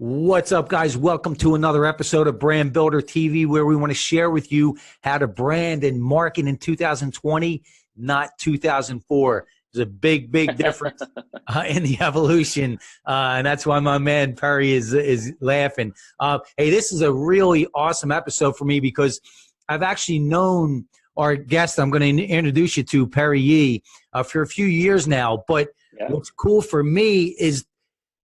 What's up, guys? Welcome to another episode of Brand Builder TV, where we want to share with you how to brand and market in 2020, not 2004. There's a big difference in the evolution, and that's why my man Perry is laughing. Hey, this is a really awesome episode for me because I've actually known our guest I'm going to introduce you to, Perry Yee, for a few years now. But what's cool for me is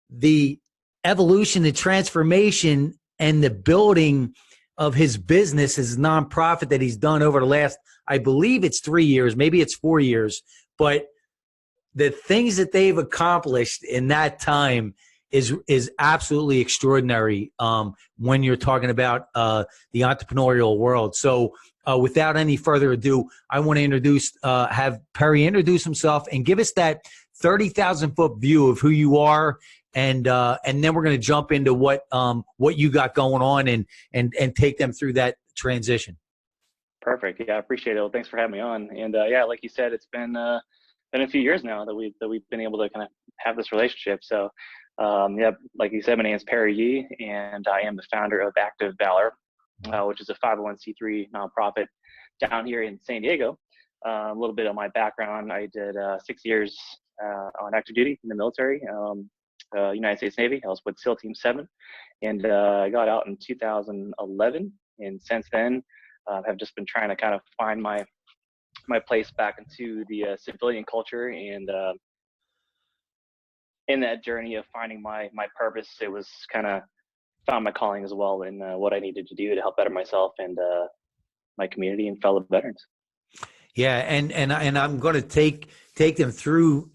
the evolution, the transformation, and the building of his business, his nonprofit that he's done over the last, I believe it's 3 years, maybe it's 4 years, but the things that they've accomplished in that time is absolutely extraordinary when you're talking about the entrepreneurial world. So without any further ado, I want to have Perry introduce himself and give us that 30,000-foot view of who you are. And then we're going to jump into what you got going on and take them through that transition. Perfect. Yeah, I appreciate it. Well, thanks for having me on. And yeah, like you said, it's been a few years now that we've been able to kind of have this relationship. So yeah, like you said, my name is Perry Yee, and I am the founder of Active Valor, which is a 501c3 nonprofit down here in San Diego. A little bit of my background: I did 6 years on active duty in the military. United States Navy. I was with SEAL Team 7, and I got out in 2011. And since then, have just been trying to kind of find my place back into the civilian culture. And in that journey of finding my purpose, it was kind of found my calling as well in what I needed to do to help better myself and my community and fellow veterans. Yeah, and I'm going to take them through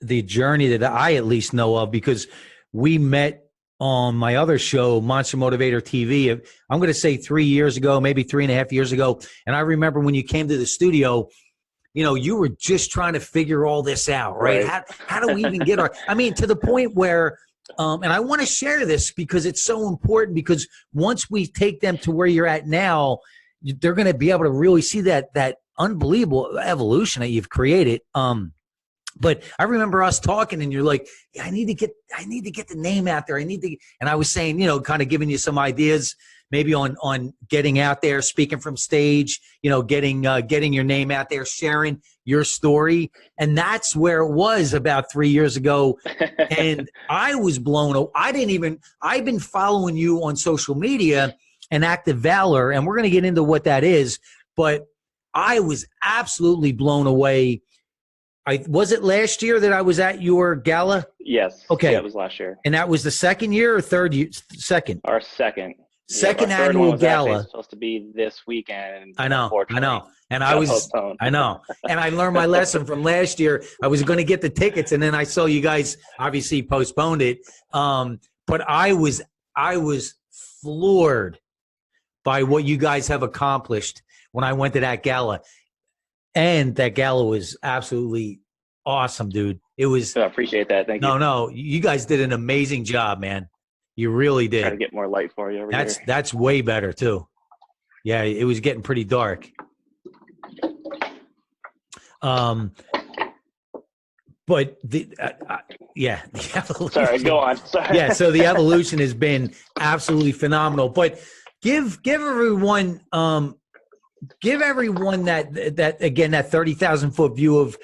the journey that I at least know of, because we met on my other show, Monster Motivator TV. I'm going to say 3 years ago, maybe 3.5 years ago. And I remember when you came to the studio, you were just trying to figure all this out, right? How do we even get to the point where, and I want to share this because it's so important, because once we take them to where you're at now, they're going to be able to really see that unbelievable evolution that you've created. But I remember us talking, and you're like, yeah, I need to get the name out there. And I was saying, kind of giving you some ideas, maybe on getting out there, speaking from stage, getting your name out there, sharing your story. And that's where it was about 3 years ago. And I was blown away. I've been following you on social media and Active Valor, and we're going to get into what that is. But I was absolutely blown away. Was it last year that I was at your gala? Yes. Okay. Yeah, it was last year. And that was the second year or third year? Second. Our second. Second our annual was gala. Supposed to be this weekend. I know. And postponed. I know. And I learned my lesson from last year. I was going to get the tickets, and then I saw you guys obviously postponed it. But I was floored by what you guys have accomplished when I went to that gala. And that gala was absolutely awesome, dude. It was. I appreciate that. Thank you. No, you guys did an amazing job, man. You really did. Try to get more light for you over here. That's way better too. Yeah, it was getting pretty dark. But the evolution. Sorry, go on. Sorry. Yeah, so the evolution has been absolutely phenomenal. But give everyone that again, that 30,000-foot view of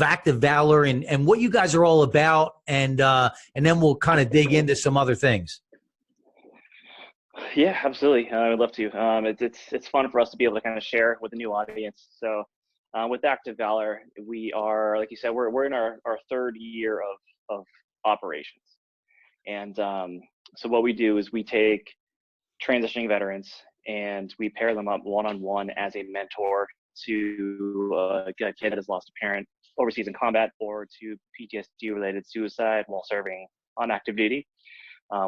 Active Valor and what you guys are all about, and then we'll kind of dig into some other things. Yeah, absolutely. I would love to. It's fun for us to be able to kind of share with a new audience. So with Active Valor, we are, like you said, we're in our third year of operations. And so what we do is we take transitioning veterans and we pair them up one-on-one as a mentor to a kid that has lost a parent overseas in combat, or to PTSD-related suicide while serving on active duty,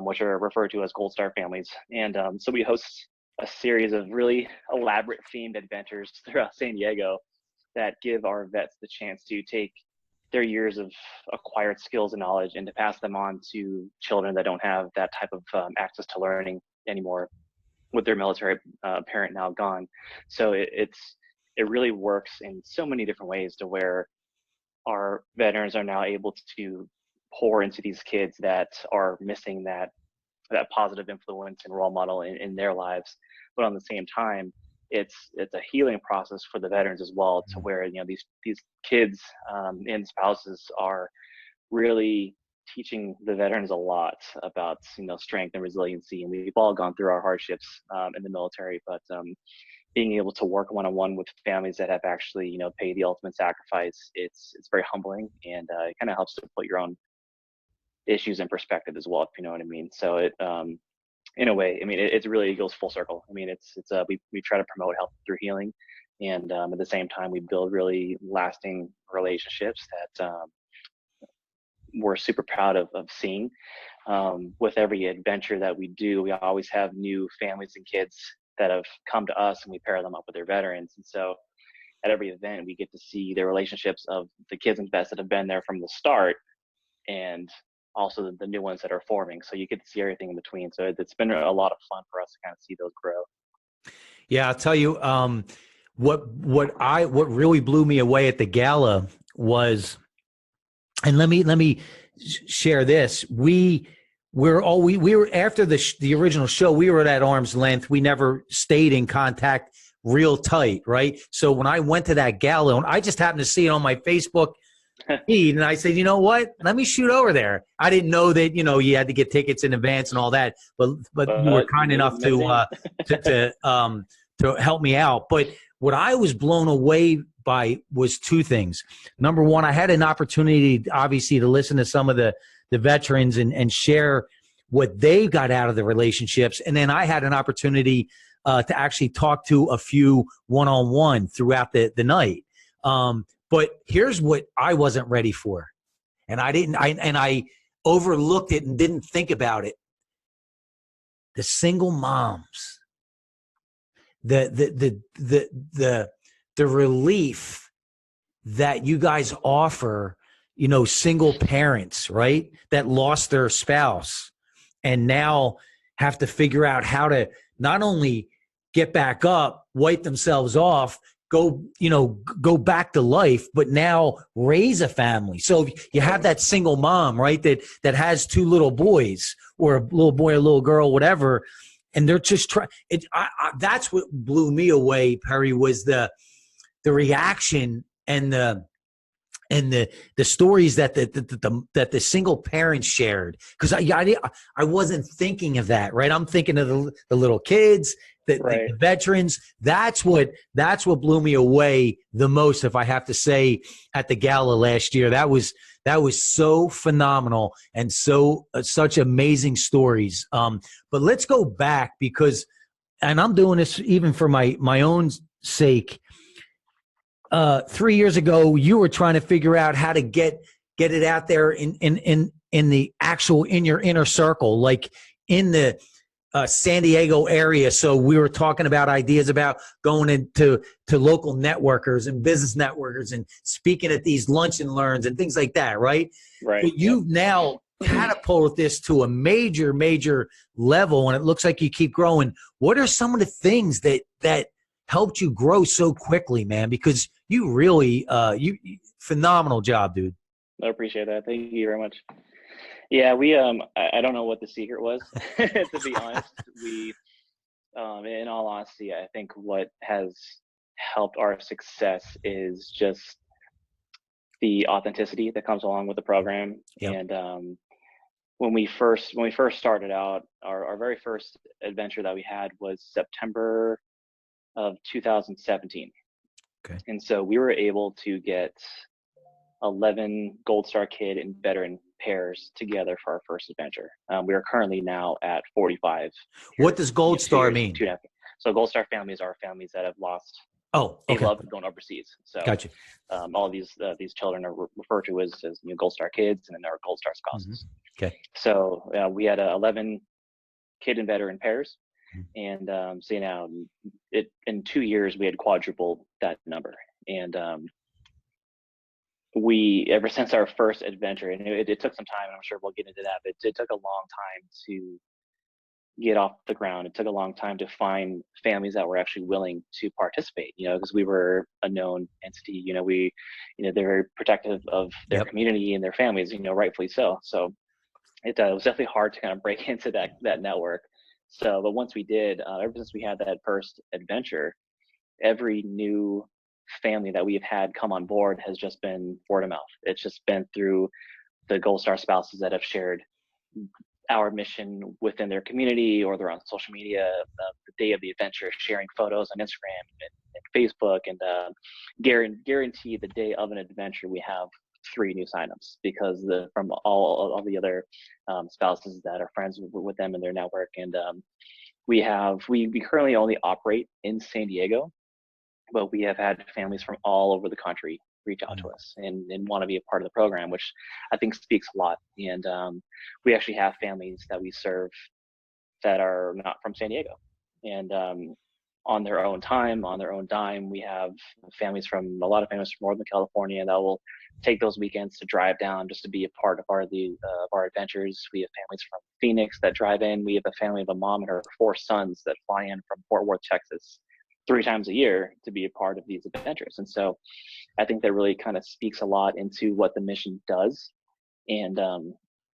which are referred to as Gold Star families. And so we host a series of really elaborate themed adventures throughout San Diego that give our vets the chance to take their years of acquired skills and knowledge and to pass them on to children that don't have that type of access to learning anymore with their military parent now gone. So it really works in so many different ways, to where our veterans are now able to pour into these kids that are missing that that positive influence and role model in their lives. But on the same time, it's a healing process for the veterans as well, to where, you know, these kids and spouses are really teaching the veterans a lot about, you know, strength and resiliency. And we've all gone through our hardships in the military, but being able to work one-on-one with families that have actually, you know, paid the ultimate sacrifice, it's very humbling, and it kind of helps to put your own issues in perspective as well, if you know what I mean. So it, in a way, I mean, it really goes full circle. I mean, it's we try to promote health through healing, and at the same time, we build really lasting relationships that we're super proud of seeing. With every adventure that we do, we always have new families and kids that have come to us, and we pair them up with their veterans. And so at every event, we get to see the relationships of the kids and vets that have been there from the start, and also the new ones that are forming. So you get to see everything in between. So it's been a lot of fun for us to kind of see those grow. Yeah, I'll tell you, what really blew me away at the gala was, and let me share this. We were after the original show, we were at arm's length. We never stayed in contact real tight, right? So when I went to that gala, and I just happened to see it on my Facebook feed, and I said, you know what? Let me shoot over there. I didn't know that, you know, you had to get tickets in advance and all that, but you were kind enough to help me out. But what I was blown away by was two things. Number one, I had an opportunity, obviously, to listen to some of the veterans and share what they got out of the relationships. And then I had an opportunity to actually talk to a few one-on-one throughout the night. But here's what I wasn't ready for. And I overlooked it and didn't think about it. The single moms, the relief that you guys offer, you know, single parents, right, that lost their spouse and now have to figure out how to not only get back up, wipe themselves off, go back to life, but now raise a family. So you have that single mom, right, that has two little boys, or a little boy, a little girl, whatever, and they're just trying. That's what blew me away, Perry, was the reaction and the stories that the single parents shared. Because I wasn't thinking of that, right? I'm thinking of the little kids, the veterans. That's what blew me away the most, if I have to say, at the gala last year. That was so phenomenal, and such amazing stories. But let's go back, because, and I'm doing this even for my own sake. 3 years ago, you were trying to figure out how to get it out there in the actual, in your inner circle, like in the San Diego area. So we were talking about ideas about going into local networkers and business networkers and speaking at these lunch and learns and things like that, right? Right. But you've now catapulted this to a major level, and it looks like you keep growing. What are some of the things that helped you grow so quickly, man? Because you really, phenomenal job, dude. I appreciate that. Thank you very much. Yeah, we, I don't know what the secret was, to be honest. We, in all honesty, I think what has helped our success is just the authenticity that comes along with the program. Yep. And when we first started out, our very first adventure that we had was September of 2017. Okay. And so we were able to get 11 Gold Star kid and veteran pairs together for our first adventure. We are currently now at 45. What does Gold Star mean? So Gold Star families are families that have lost okay. love going overseas. So gotcha. All these children are referred to as Gold Star kids, and then there are Gold Star spouses. Mm-hmm. Okay. So we had 11 kid and veteran pairs. And so now in 2 years we had quadrupled that number. And we, ever since our first adventure, and it took some time, and I'm sure we'll get into that, but it took a long time to get off the ground. It took a long time to find families that were actually willing to participate, because we were a known entity. They're very protective of their community and their families, rightfully so. So it was definitely hard to kind of break into that network. So, but once we did, ever since we had that first adventure, every new family that we've had come on board has just been word of mouth. It's just been through the Gold Star spouses that have shared our mission within their community, or they're on social media the day of the adventure, sharing photos on Instagram and Facebook, and guarantee the day of an adventure we have 3 new signups, because from all the other spouses that are friends with them in their network. And we currently only operate in San Diego, but we have had families from all over the country reach out to us and want to be a part of the program, which I think speaks a lot. And we actually have families that we serve that are not from San Diego, and on their own time, on their own dime, we have a lot of families from Northern California that will take those weekends to drive down just to be a part of our adventures. We have families from Phoenix that drive in. We have a family of a mom and her 4 sons that fly in from Fort Worth, Texas, 3 times a year to be a part of these adventures. And so I think that really kind of speaks a lot into what the mission does. And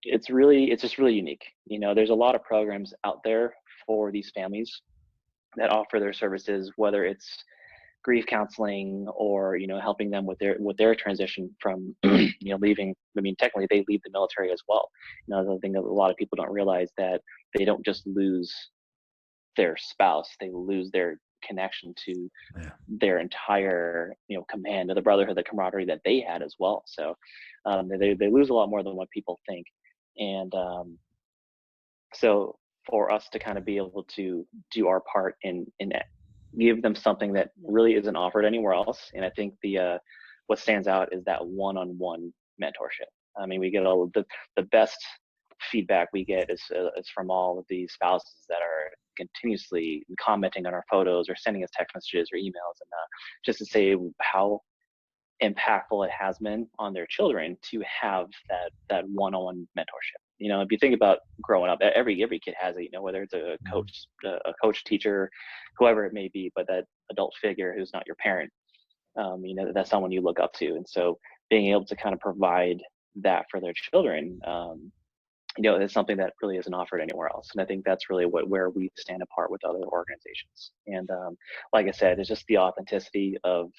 it's just really unique. There's a lot of programs out there for these families that offer their services, whether it's grief counseling or helping them with their transition from leaving. I mean, technically they leave the military as well. The thing that a lot of people don't realize, that they don't just lose their spouse, they lose their connection to their entire command, of the brotherhood, the camaraderie that they had as well. So they lose a lot more than what people think. And so for us to kind of be able to do our part in give them something that really isn't offered anywhere else. And I think what stands out is that one-on-one mentorship. I mean, we get all the best feedback we get is from all of these spouses that are continuously commenting on our photos or sending us text messages or emails, and just to say how impactful it has been on their children to have that one-on-one mentorship. If you think about growing up, every kid has it, whether it's a coach, teacher, whoever it may be, but that adult figure who's not your parent, that's someone you look up to. And so being able to kind of provide that for their children, it's something that really isn't offered anywhere else. And I think that's really where we stand apart with other organizations. And like I said, it's just the authenticity of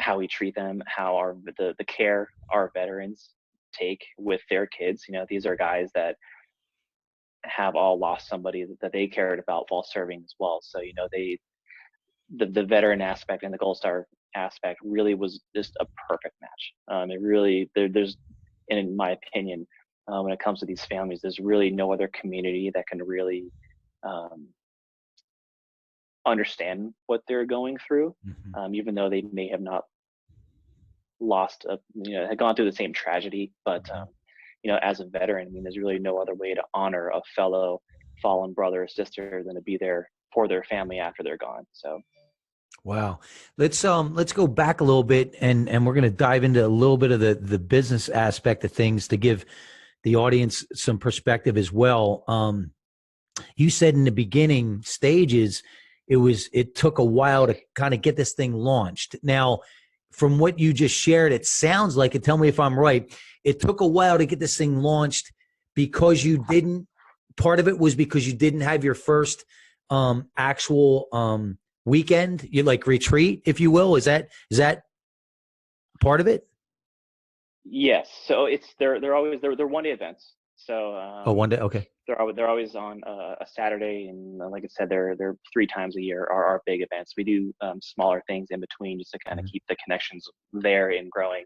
how we treat them, how the care our veterans take with their kids. These are guys that have all lost somebody that they cared about while serving as well. So the veteran aspect and the Gold Star aspect really was just a perfect match. It really there's, in my opinion, when it comes to these families, there's really no other community that can really understand what they're going through, even though they may have not had gone through the same tragedy. But as a veteran, I mean, there's really no other way to honor a fellow fallen brother or sister than to be there for their family after they're gone. So. Wow. Let's go back a little bit, and we're going to dive into a little bit of the business aspect of things to give the audience some perspective as well. You said in the beginning stages, it took a while to kind of get this thing launched. Now, from what you just shared, it sounds like, and tell me if I'm right, it took a while to get this thing launched because part of it was because you didn't have your first actual weekend, you like retreat, if you will. Is that part of it? Yes. So they're always 1-day events. So 1 day. Okay. They're always on a Saturday, and like I said, they're 3 times a year are our big events. We do smaller things in between just to kind of keep the connections there and growing.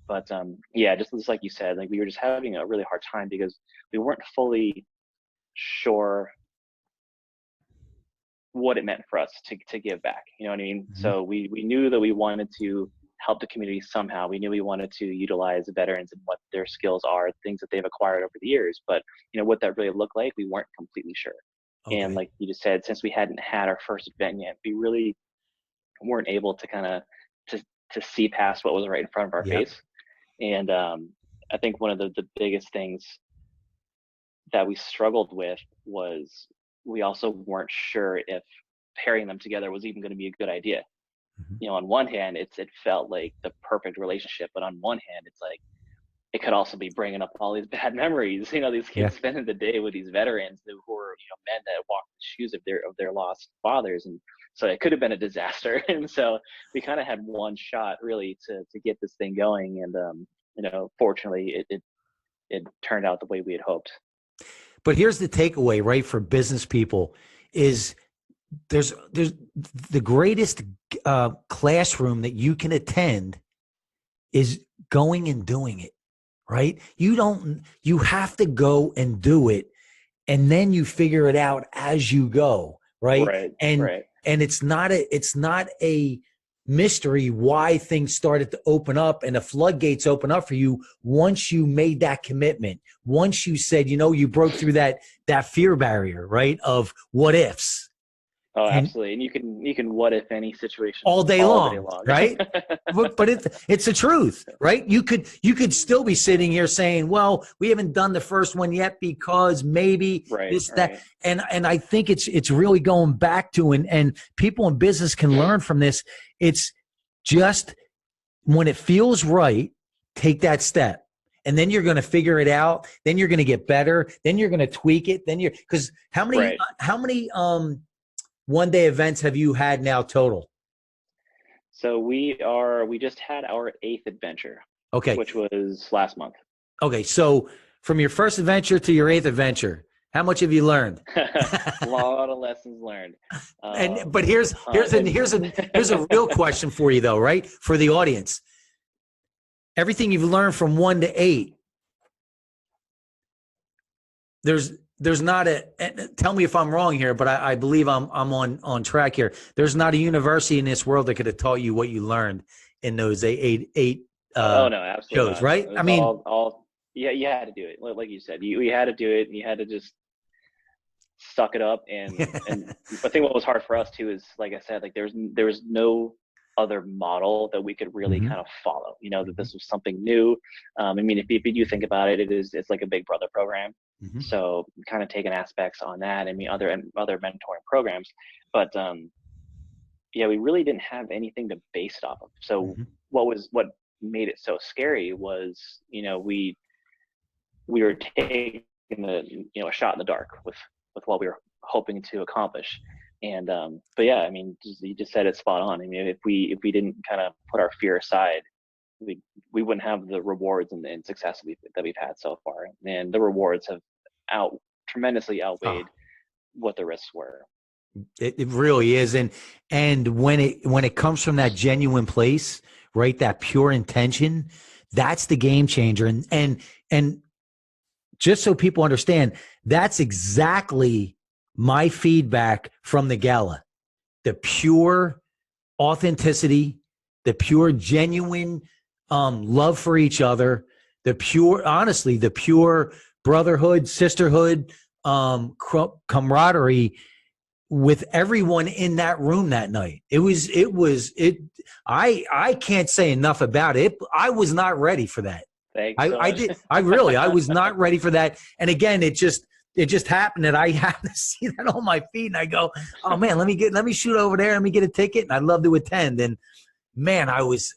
But just like you said, like we were just having a really hard time because we weren't fully sure what it meant for us to give back. You know what I mean? So we knew that we wanted to help the community somehow. We knew we wanted to utilize the veterans and what their skills are, things that they've acquired over the years. But what that really looked like, we weren't completely sure. Okay. And like you just said, since we hadn't had our first event yet, we really weren't able to kind of to see past what was right in front of our face. And I think one of the biggest things that we struggled with was we also weren't sure if pairing them together was even going to be a good idea. On one hand, it felt like the perfect relationship, but on one hand, it's like it could also be bringing up all these bad memories. These Yeah. kids spending the day with these veterans who were, men that walked the shoes of their lost fathers, and so it could have been a disaster. And so we kind of had one shot really to get this thing going, and fortunately, it turned out the way we had hoped. But here's the takeaway, right, for business people is there's the greatest classroom that you can attend is going and doing it, right? You have to go and do it, and then you figure it out as you go, right? Right. And Right. and it's not a mystery why things started to open up and the floodgates open up for you once you made that commitment. Once you said, you broke through that fear barrier, right? Of what ifs. Oh, And absolutely. And you can what if any situation all day all day long, long. right? But it's the truth, right? You could still be sitting here saying, well, we haven't done the first one yet because maybe Right. this, that. Right. And I think it's really going back to, and people in business can learn from this. It's just when it feels right, take that step. And then you're going to figure it out. Then you're going to get better. Then you're going to tweak it. Because how many Right. one-day events have you had now total? So we just had our 8th adventure, Okay. which was last month. Okay. So from your first adventure to your 8th adventure, how much have you learned? A lot of lessons learned. But here's a real question for you though, right? For the audience. Everything you've learned from 1 to 8, there's not tell me if I'm wrong here, but I believe I'm on track here. There's not a university in this world that could have taught you what you learned in those eight Oh no, absolutely shows, not. right? It I was mean, all yeah, you had to do it. Like you said, you had to do it, and you had to just suck it up. And I think what was hard for us too is, like I said, like there was no other model that we could really Mhm. kind of follow. That this was something new. I mean, if you do think about it, it's like a Big Brother program. Mhm. So kind of taking aspects on that. I mean, other mentoring programs, but yeah, we really didn't have anything to base it off of. So Mhm. what made it so scary was, we were taking a shot in the dark with what we were hoping to accomplish. And but yeah, I mean, you just said it spot on. I mean, if we didn't kind of put our fear aside, we wouldn't have the rewards and success that we've had so far. And the rewards have tremendously Oh, outweighed what the risks were. it really is, and when it comes from that genuine place, right? That pure intention, that's the game changer. And just so people understand, that's exactly my feedback from the gala. The pure authenticity, the pure genuine love for each other, honestly, the pure brotherhood, sisterhood, camaraderie with everyone in that room that night. I can't say enough about it. I was not ready for that. Thanks so much. I was not ready for that. And again, it just happened that I happened to see that on my feed, and I go, oh man, let me shoot over there, let me get a ticket, and I'd love to attend. And man, I was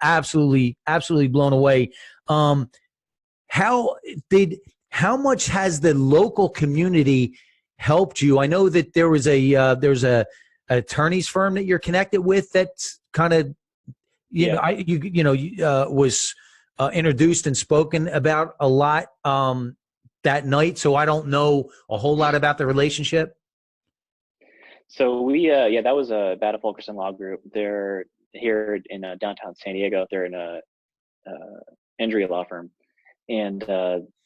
absolutely blown away. Um, how how much has the local community helped you? I know that there's a attorney's firm that you're connected with that's kind of Yeah. was introduced and spoken about a lot that night. So I don't know a whole lot about the relationship. So that was a Battle Fulkerson Law Group. They're here in downtown San Diego. They're in a injury law firm, and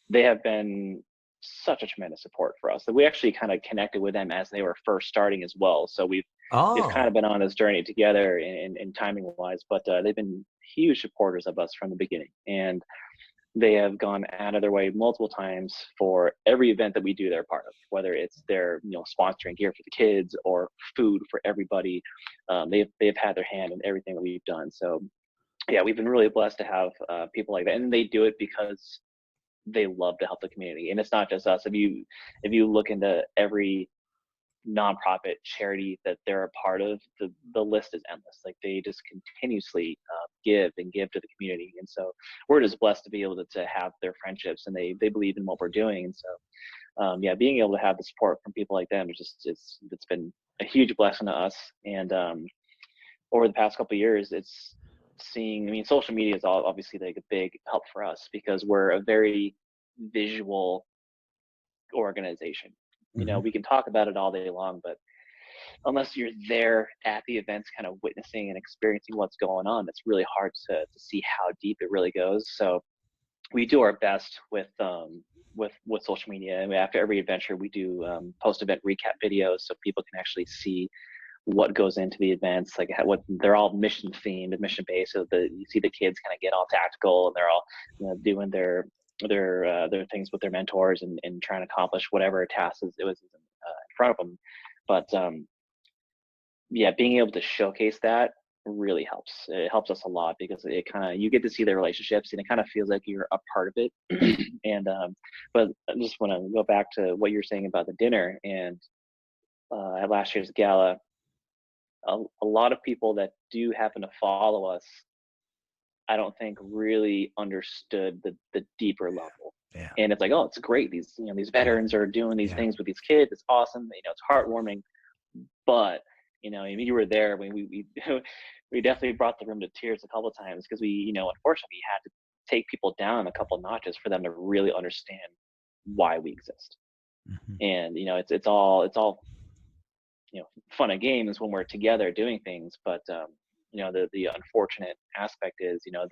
they have been such a tremendous support for us. That we actually kind of connected with them as they were first starting as well. So we've kind Oh, of been on this journey together in timing wise, but they've been huge supporters of us from the beginning, and they have gone out of their way multiple times for every event that we do they're part of, whether it's their sponsoring gear for the kids or food for everybody. They've had their hand in everything that we've done. So yeah, we've been really blessed to have people like that, and they do it because they love to help the community. And it's not just us. If you look into every nonprofit charity that they're a part of, the list is endless. Like they just continuously give and give to the community. And so we're just blessed to be able to have their friendships, and they believe in what we're doing. And so, yeah, being able to have the support from people like them is just, it's been a huge blessing to us. And over the past couple of years, it's seeing, I mean, social media is obviously like a big help for us because we're a very visual organization. You know, we can talk about it all day long, but unless you're there at the events, kind of witnessing and experiencing what's going on, it's really hard to see how deep it really goes. So we do our best with social media. And after every adventure, we do post-event recap videos so people can actually see what goes into the events, like what they're all mission themed and mission based. So you see the kids kind of get all tactical, and they're all, you know, doing their things with their mentors and trying to accomplish whatever task it was in front of them. But yeah, being able to showcase that really helps. It helps us a lot because it kind of, you get to see their relationships, and it kind of feels like you're a part of it. And but I just want to go back to what you're saying about the dinner. And at last year's gala, a lot of people that do happen to follow us, I don't think really understood the deeper level. Yeah. And it's like, oh, it's great. These, you know, these veterans are doing these things with these kids. It's awesome. You know, it's heartwarming. But, you know, I mean, you were there when we definitely brought the room to tears a couple of times because we, you know, unfortunately had to take people down a couple notches for them to really understand why we exist. And, you know, it's all, you know, fun and games when we're together doing things. But, you know, the unfortunate aspect is, you know,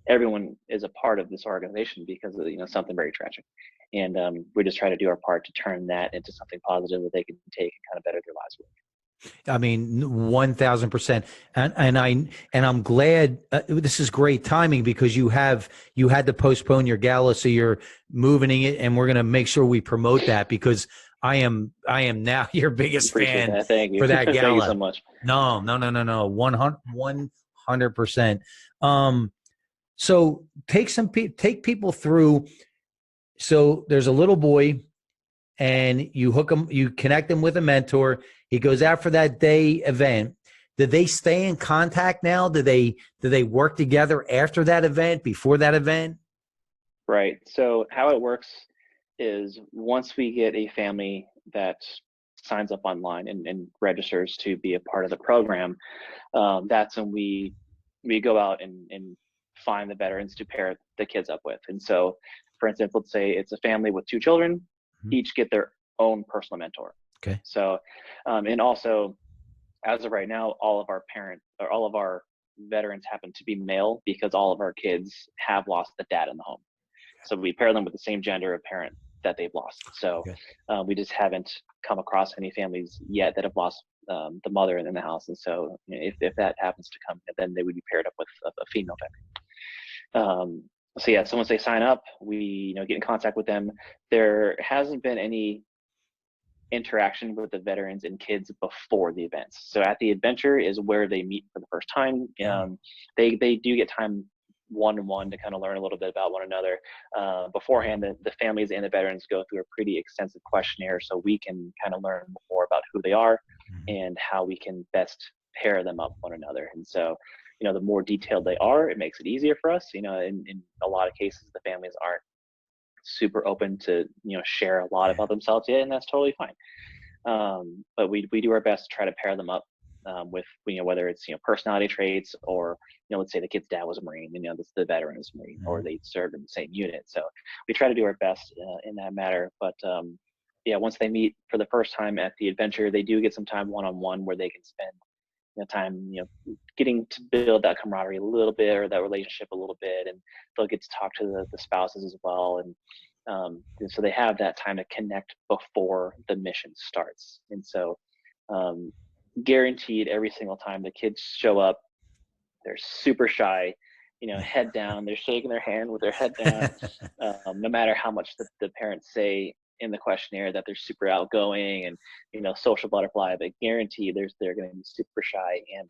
everyone is a part of this organization because of, you know, something very tragic. And we just try to do our part to turn that into something positive that they can take and kind of better their lives with. I mean, 1000%. And I'm glad this is great timing because you had to postpone your gala. So you're moving it, and we're going to make sure we promote that because I am now your biggest fan that. Thank you. for that gala. Thank you so much. No. 100%. So take people through. So there's a little boy, and you connect them with a mentor. He goes out for that day event. Do they stay in contact now? Do they work together after that event, before that event? Right. So how it works is once we get a family that signs up online and registers to be a part of the program, that's when we go out and find the veterans to pair the kids up with. And so, for instance, let's say it's a family with 2 children, each get their own personal mentor. Okay. So, and also, as of right now, all of our veterans happen to be male because all of our kids have lost the dad in the home. So we pair them with the same gender of parent that they've lost. So we just haven't come across any families yet that have lost the mother in the house. And so, you know, if that happens to come, then they would be paired up with a female veteran. So yeah, so once they sign up, we, you know, get in contact with them. There hasn't been any interaction with the veterans and kids before the events. So at the adventure is where they meet for the first time. They do get time one-on-one to kind of learn a little bit about one another. Beforehand, the families and the veterans go through a pretty extensive questionnaire so we can kind of learn more about who they are and how we can best pair them up one another. And so, you know, the more detailed they are, it makes it easier for us. You know, in a lot of cases, the families aren't super open to, you know, share a lot about themselves yet, and that's totally fine. But we do our best to try to pair them up with, you know, whether it's, you know, personality traits or, you know, let's say the kid's dad was a Marine, and, you know, the veteran is a Marine, or they served in the same unit. So we try to do our best in that matter. But yeah, once they meet for the first time at the adventure, they do get some time one-on-one where they can spend, you know, time, you know, getting to build that camaraderie a little bit, or that relationship a little bit, and they'll get to talk to the spouses as well. And so they have that time to connect before the mission starts. And so guaranteed every single time the kids show up, they're super shy, you know, head down, they're shaking their hand with their head down, no matter how much the parents say in the questionnaire that they're super outgoing and, you know, social butterfly, but guarantee they're going to be super shy. And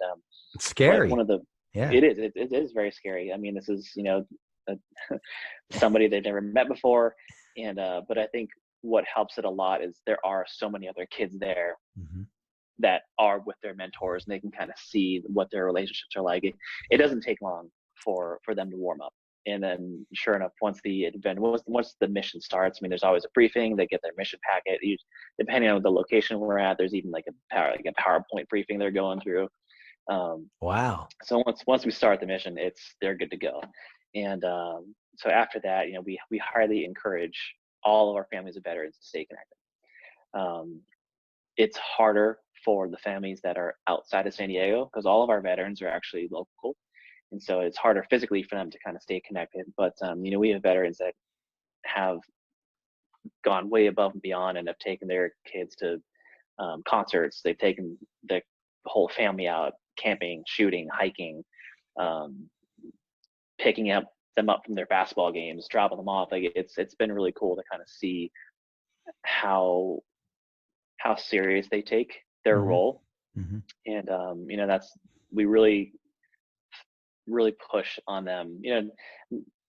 it's scary. One of the, it is very scary. I mean, this is, you know, somebody they've never met before. And, but I think what helps it a lot is there are so many other kids there Mm-hmm. that are with their mentors, and they can kind of see what their relationships are like. It doesn't take long for them to warm up. And then sure enough, once the mission starts, I mean, there's always a briefing. They get their mission packet. Depending on the location we're at, there's even like a PowerPoint briefing they're going through. Wow. So once we start the mission, they're good to go. And so after that, we highly encourage all of our families of veterans to stay connected. It's harder for the families that are outside of San Diego because all of our veterans are actually local. And so it's harder physically for them to kind of stay connected. But, we have veterans that have gone way above and beyond and have taken their kids to concerts. They've taken the whole family out, camping, shooting, hiking, picking them up from their basketball games, dropping them off. Like it's been really cool to kind of see how serious they take their Mm-hmm. role. Mm-hmm. And, we really push on them.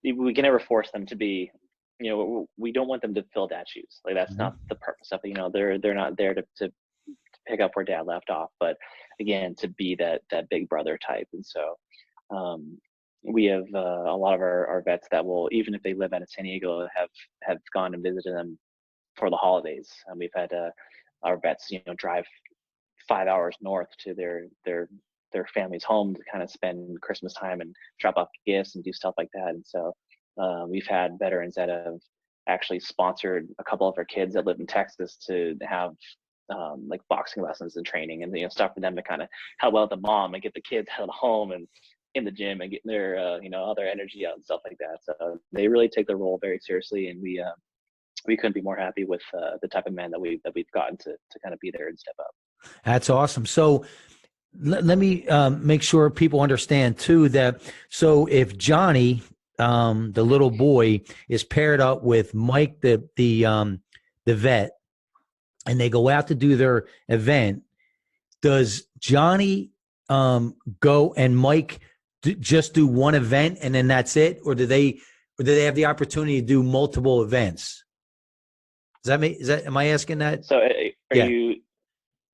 We can never force them to be, we don't want them to fill dad's shoes. Like that's Mm-hmm. not the purpose of it. They're not there to pick up where dad left off, but again, to be that big brother type. And so, we have a lot of our vets that will, even if they live out of San Diego, have gone and visited them for the holidays. And we've had our vets, drive 5 hours north to their family's home to kind of spend Christmas time and drop off gifts and do stuff like that. And so we've had veterans that have actually sponsored a couple of our kids that live in Texas to have like boxing lessons and training and stuff for them to kind of help out the mom and get the kids out of the home and in the gym and getting their all their energy out and stuff like that. So they really take their role very seriously, and we couldn't be more happy with the type of men that we've gotten to kind of be there and step up. That's awesome. So let me make sure people understand too that, so if Johnny, the little boy, is paired up with Mike, the vet, and they go out to do their event, does Johnny go and Mike just do one event and then that's it, or do they have the opportunity to do multiple events? Am I asking that? So Yeah. you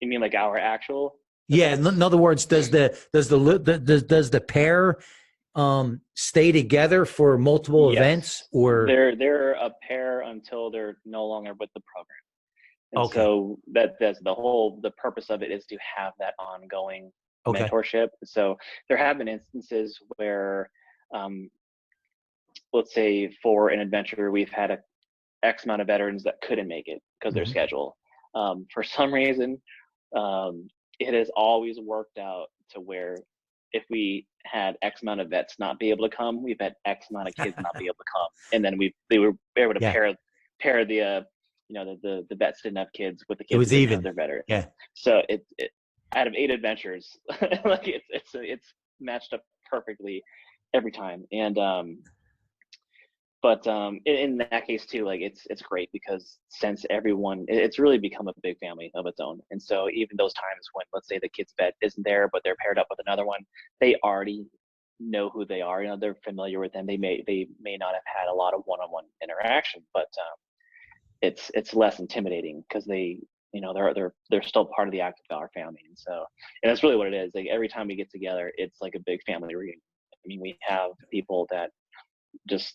mean like our actual Yeah. events? In other words, does the pair stay together for multiple Yes. events, or they're a pair until they're no longer with the program. And okay. so that's the purpose of it, is to have that ongoing Okay. mentorship. So there have been instances where, let's say for an adventure, we've had a X amount of veterans that couldn't make it because their Mhm. schedule. For some reason, it has always worked out to where if we had X amount of vets not be able to come, we've had X amount of kids not be able to come, and then they were able to Yeah. pair the the vets didn't have kids with the kids It was that didn't even. have their veterans. Yeah. So it out of 8 adventures, like it's matched up perfectly every time. And but in that case too, like it's great because since it's really become a big family of its own. And so even those times when, let's say, the kid's vet isn't there, but they're paired up with another one, they already know who they are. They're familiar with them. They may not have had a lot of one-on-one interaction, but it's less intimidating because they're still part of the Active Valor family. And so, and that's really what it is. Like every time we get together, it's like a big family reunion. I mean, we have people that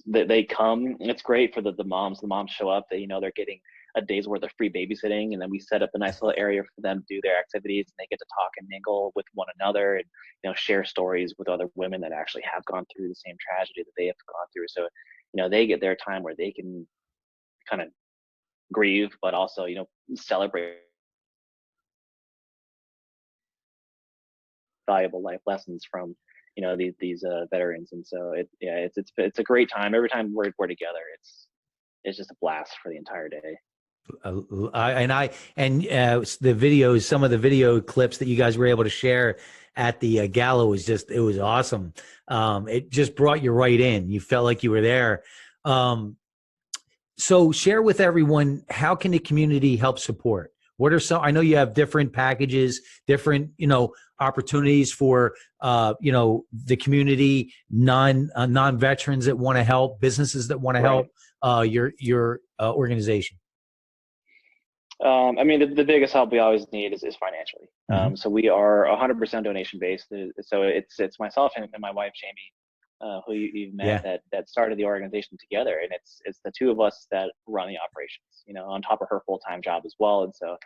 they come. It's great for the moms. The moms show up. They're getting a day's worth of free babysitting, and then we set up a nice little area for them to do their activities, and they get to talk and mingle with one another, and share stories with other women that actually have gone through the same tragedy that they have gone through. So they get their time where they can kind of grieve, but also celebrate valuable life lessons from these veterans. And so it's a great time. Every time we're together, it's just a blast for the entire day. The videos, some of the video clips that you guys were able to share at the gala it was awesome. It just brought you right in. You felt like you were there. So share with everyone, how can the community help support? What are some, I know you have different packages, different, opportunities for, the community, non-veterans that want to help, businesses that want to help your organization. I mean, the biggest help we always need is financially. Hmm. So we are 100% donation based. So it's myself and my wife Jamie, who you've met, Yeah. that started the organization together, and it's the two of us that run the operations. On top of her full-time job as well, and so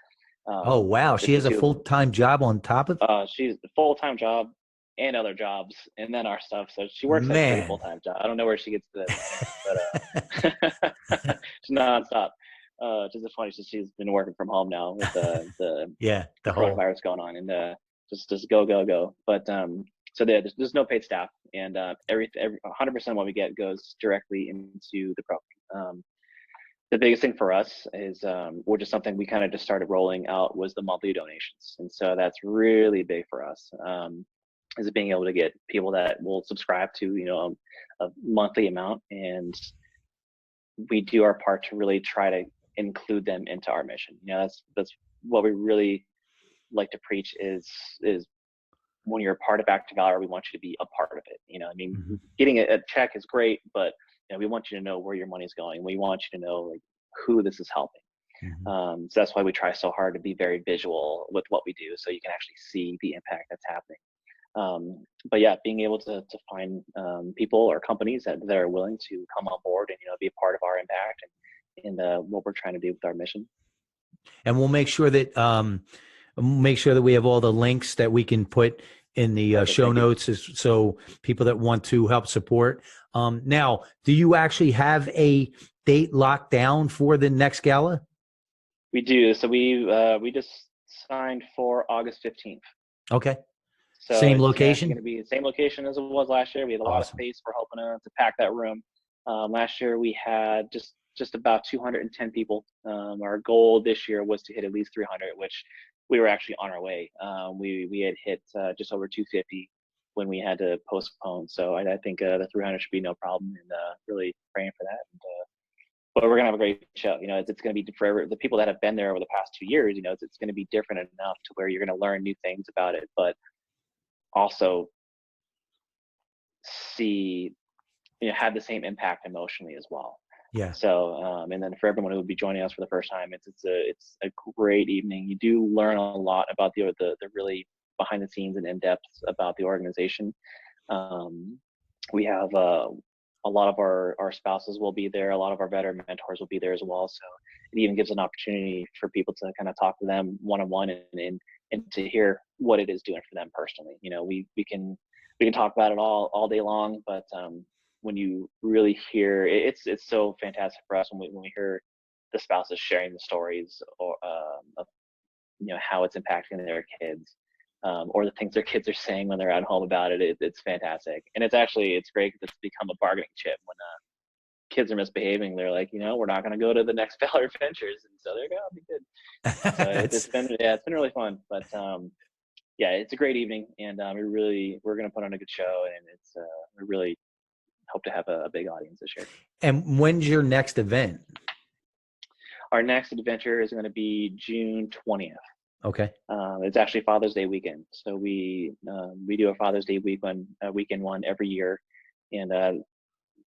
Oh, wow. She it's the has a two. full-time job on top of, She's the full-time job and other jobs, and then our stuff. So she works like three man. full-time jobs. I don't know where she gets the money, but she's nonstop. Just as funny, she's been working from home now with Yeah. the The whole, coronavirus going on, and just go. But so there's no paid staff, and every 100% of what we get goes directly into the program. The biggest thing for us is, which is something we kind of just started rolling out, was the monthly donations, and so that's really big for us. Is being able to get people that will subscribe to a monthly amount, and we do our part to really try to include them into our mission. That's what we really like to preach is when you're a part of Active Valor, we want you to be a part of it. I mean, Mhm. getting a check is great, but we want you to know where your money's going. We want you to know, like, who this is helping. Mhm. So that's why we try so hard to be very visual with what we do, so you can actually see the impact that's happening. But yeah, being able to find people or companies that are willing to come on board and be a part of our impact and what we're trying to do with our mission. And we'll make sure that we have all the links that we can put in the Perfect. show Thank you. notes, so people that want to help support. Now, do you actually have a date locked down for the next gala? We do. So we just signed for August 15th. Okay. So Same it's actually going location? to be the same location as it was last year. We had a lot of Awesome. space. We're hoping to pack that room. Last year we had just about 210 people. Our goal this year was to hit at least 300, which we were actually on our way. We had hit just over 250 when we had to postpone. So I think the 300 should be no problem, and really praying for that. But we're gonna have a great show. It's gonna be forever. The people that have been there over the past 2 years, it's gonna be different enough to where you're gonna learn new things about it, but also see, have the same impact emotionally as well. Yeah. So, and then for everyone who would be joining us for the first time, it's a great evening. You do learn a lot about the really behind the scenes and in depth about the organization. Um, we have a lot of our spouses will be there. A lot of our veteran mentors will be there as well. So it even gives an opportunity for people to kind of talk to them one on one and to hear what it is doing for them personally. We can talk about it all day long, but when you really hear it's so fantastic for us when we hear the spouses sharing the stories or of how it's impacting their kids, or the things their kids are saying when they're at home about it. It's fantastic, and it's great because it's become a bargaining chip when kids are misbehaving. They're like, we're not going to go to the next Valor Adventures, and so they're going to be good. So That's, it's been really fun, but yeah, it's a great evening, and we're going to put on a good show, and we really hope to have a big audience this year. and when's your next event? Our next adventure is going to be June 20th. Okay. It's actually Father's Day weekend, so we do a Father's Day weekend one every year, and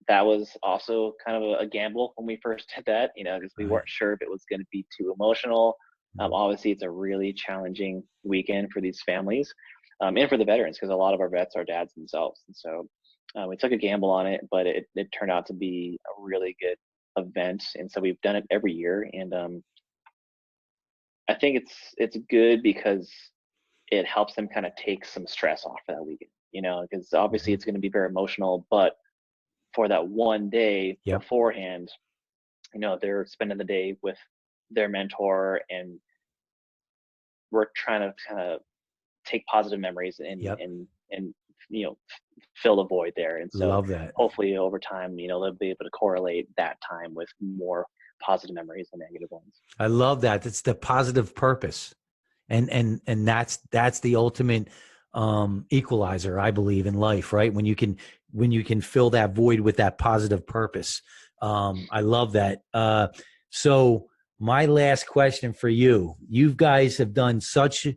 that was also kind of a gamble when we first did that, because we Right. weren't sure if it was going to be too emotional. Mhm. Obviously, it's a really challenging weekend for these families, and for the veterans, because a lot of our vets are dads themselves, and so we took a gamble on it, but it turned out to be a really good event, and so we've done it every year, and I think it's good because it helps them kind of take some stress off for that weekend, because obviously Mhm. it's going to be very emotional, but for that one day Yep. beforehand, they're spending the day with their mentor, and we're trying to kind of take positive memories Yep. and you know fill the void there. And so Love that. hopefully over time, they'll be able to correlate that time with more positive memories than negative ones. I love that. It's the positive purpose. And that's the ultimate equalizer, I believe, in life, right? When you can fill that void with that positive purpose. I love that. So my last question for you: you guys have done such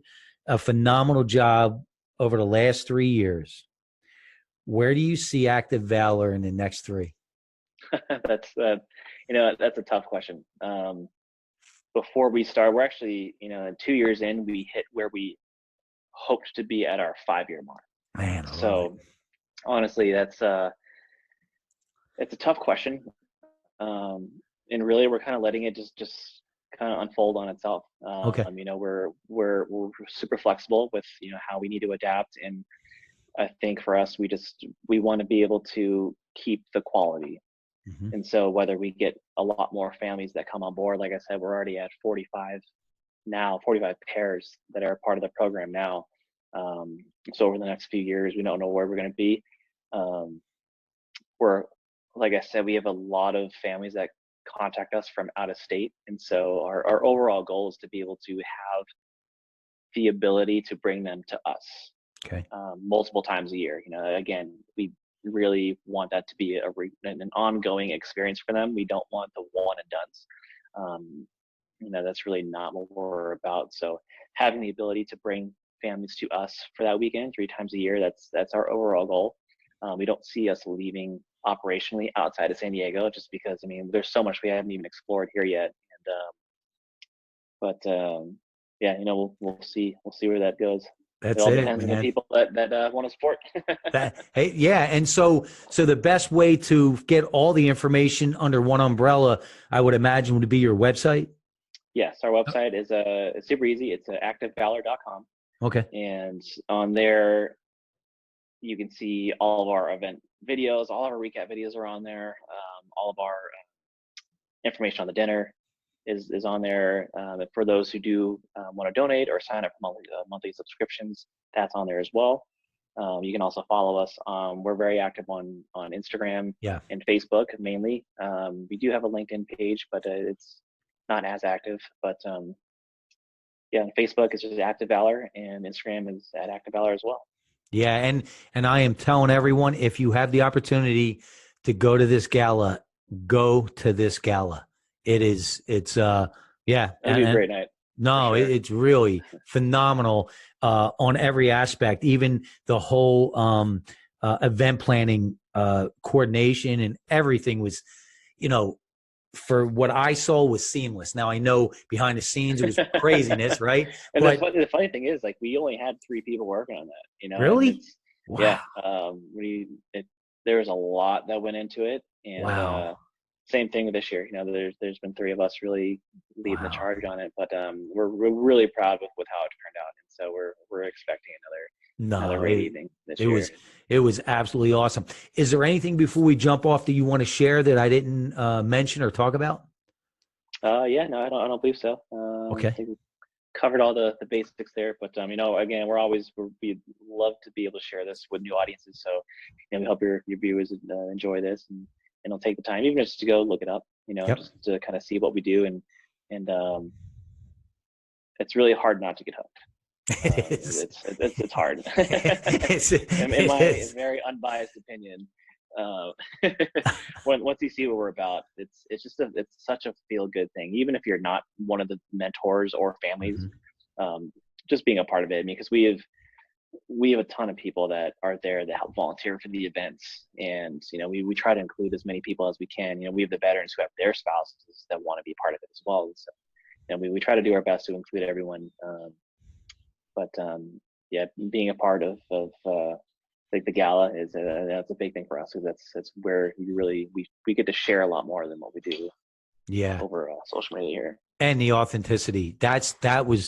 a phenomenal job over the last 3 years. Where do you see Active Valor in the next three? That's that's a tough question. before we start, we're actually, 2 years in, we hit where we hoped to be at our 5-year mark. Man, I love it. So honestly, it's a tough question. And really we're kind of letting it just kind of unfold on itself. Okay. We're super flexible with, how we need to adapt. And I think for us, we want to be able to keep the quality. Mm-hmm. And so whether we get a lot more families that come on board, like I said, we're already at 45 pairs that are part of the program now. So over the next few years, we don't know where we're going to be. Like I said, we have a lot of families that contact us from out of state. And so our overall goal is to be able to have the ability to bring them to us. Okay. Multiple times a year. Again, we really want that to be an ongoing experience for them. We don't want the one and dones. That's really not what we're about. So having the ability to bring families to us for that weekend 3 times a year, that's our overall goal. We don't see us leaving operationally outside of San Diego, just because there's so much we haven't even explored here yet. We'll see where that goes. That's it all it, depends on the man. people that want to support. Hey, yeah. And so the best way to get all the information under one umbrella, I would imagine, would be your website. Yes, our website is it's super easy. It's activevalor.com. Okay. And on there, you can see all of our event videos. All of our recap videos are on there. All of our information on the dinner is on there. For those who do want to donate or sign up for monthly subscriptions, that's on there as well. You can also follow us. We're very active on Instagram and Facebook mainly. We do have a LinkedIn page, but it's not as active. But on Facebook it's just Active Valor, and Instagram is at Active Valor as well. Yeah, and I am telling everyone, if you have the opportunity to go to this gala, go to this gala. It's It'll be a great night. No, sure. It's really phenomenal on every aspect, even the whole event planning, coordination, and everything was, for what I saw, was seamless. Now I know behind the scenes it was craziness, right? And the funny thing is, we only had 3 people working on that. Really? Wow. Yeah. There was a lot that went into it, and wow. Same thing this year. There's been 3 of us really leading the charge on it, but we're really proud with how it turned out, and so we're expecting another great evening this year. It was absolutely awesome. Is there anything before we jump off that you want to share that I didn't mention or talk about? No, I don't believe so. Okay. I think we covered all the basics there, but again, we'd love to be able to share this with new audiences. So, we hope your viewers enjoy this, and they'll take the time, even just to go look it up, just to kind of see what we do, and it's really hard not to get hooked. It's hard. In my very unbiased opinion, once you see what we're about, it's such a feel good thing. Even if you're not one of the mentors or families, just being a part of it. Because we have a ton of people that are there that help volunteer for the events, and we try to include as many people as we can. We have the veterans who have their spouses that want to be part of it as well. So we try to do our best to include everyone. But being a part of the gala is that's a big thing for us, because that's where we get to share a lot more than what we do over social media here. And the authenticity, that's what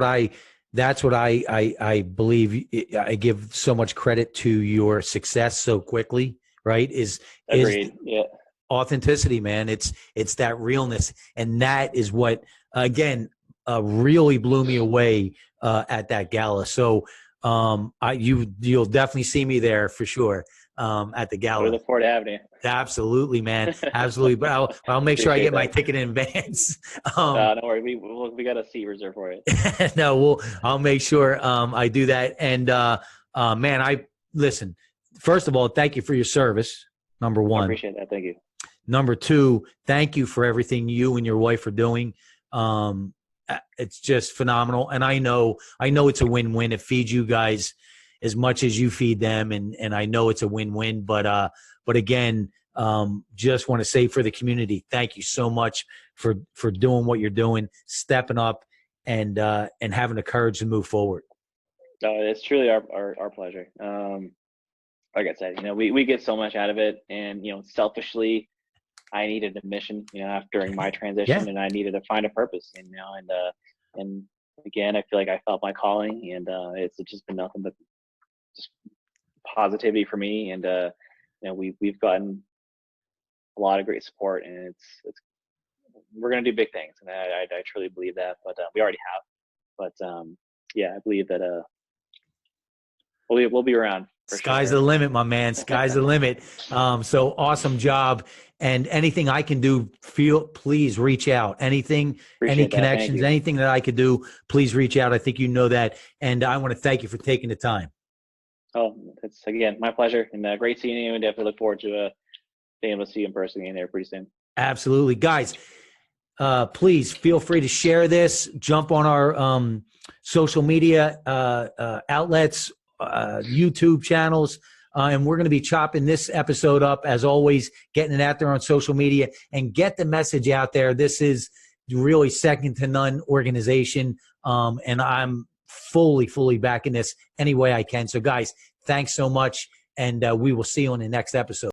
I believe. I give so much credit to your success so quickly, right? Agreed. Authenticity, man. It's that realness, and that is what, again, really blew me away at that gala. So you'll definitely see me there for sure at the gala. We look forward to having you. Absolutely, man. Absolutely. But I'll make sure I get my ticket in advance. Don't worry. We got a seat reserved for you. No, I'll make sure I do that. And man, listen. First of all, thank you for your service. Number one. I appreciate that. Thank you. Number 2, thank you for everything you and your wife are doing. It's just phenomenal. And I know it's a win-win. It feeds you guys as much as you feed them. And I know it's a win-win, but again, just want to say, for the community, thank you so much for doing what you're doing, stepping up, and having the courage to move forward. It's truly our pleasure. Like I said, we get so much out of it, and selfishly, I needed a mission, during my transition, and I needed to find a purpose, and again, I feel like I felt my calling, and it's just been nothing but just positivity for me, and we've gotten a lot of great support, and it's we're gonna do big things, and I truly believe that, but we already have, but yeah, I believe that we'll be around. Sky's the limit, my man. Sky's the limit. So awesome job. And anything I can do, please reach out. Anything, any connections, anything that I could do, please reach out. I think you know that. And I want to thank you for taking the time. Oh, it's again my pleasure, and great seeing you, and definitely look forward to being able to see you in person again there pretty soon. Absolutely. Guys, please feel free to share this. Jump on our social media outlets, YouTube channels, and we're going to be chopping this episode up, as always, getting it out there on social media, and get the message out there. This is really second to none organization, and I'm fully backing this any way I can. So guys, thanks so much, and we will see you on the next episode.